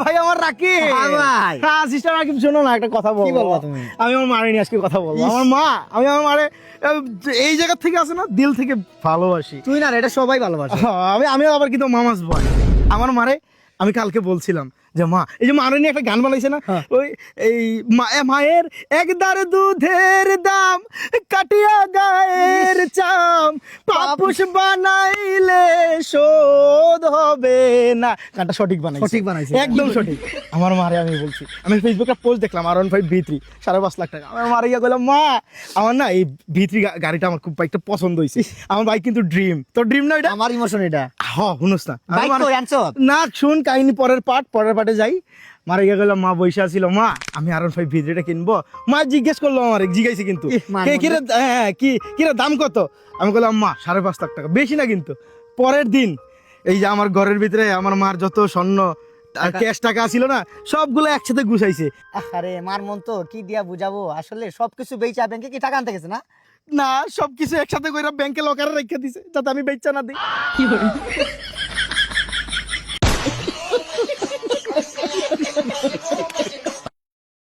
ভাই আমার রাকিব ভাই হ্যাঁ সিস্টার রাকিব শোনো না একটা কথা বলবো। কি বলবা তুমি? আমি আমার মারে নিয়ে আজকে কথা বলবো। আমার মা আমি আমার মারে এই জায়গা থেকে আছে না দিল থেকে ভালোবাসি। তুই না রে, এটা সবাই ভালোবাসে। আমি আবার কিন্তু মামাস বয় আমার মারে আমি কালকে বলছিলাম যে মা এই যে মারে নিয়ে একটা গান বানাইছে না হ্যাঁ। ওই এই মায়ের একদার দুধের দাম কাটিয়া গায়ের চাম পাপুস বানাইলে শোধ হবে না। গানটা সঠিক বানাইছে, সঠিক বানাইছে। একদম সঠিক। আমার মারে আমি বলছি, আমি ফেসবুকে পোস্ট দেখলাম R15 V3 5.5 লাখ টাকা। আমার মারে গিয়ে বললাম মা আমার না এই V3 গাড়িটা আমার খুব বাইকটা পছন্দ হয়েছে। আমার বাইক কিন্তু ড্রিম, তোর ড্রিম না এটা? আমার ইমোশন এটা। হ্যাঁ শুনোস না বাইক তো অ্যানসার। না শুন কাহিনী পরের পাটে যাই। মারা গিয়ে গেলাম মা বৈশা ছিল মা আমি R15 V3 কিনবো। মা জিজ্ঞেস করলো আমার জিজ্ঞাসি কিন্তু কিরে হ্যাঁ কিরে দাম কত? আমি বললাম মা 5.5 লাখ টাকা, বেশি না কিন্তু। পরের দিন এই যে আমার ঘরের ভিতরে আমার মার যত স্বর্ণ আর ক্যাশ টাকা ছিল না সবগুলো একসাথে গুছাইছে। আরে মার মন তো কি দিয়া বুঝাবো, আসলে সবকিছু বেচা ব্যাংকে কি টাকা আনতে গেছে না? না সবকিছু একসাথে কইরা ব্যাংকে লকারে রেখে দিছে যাতে আমি বেচা না দিই।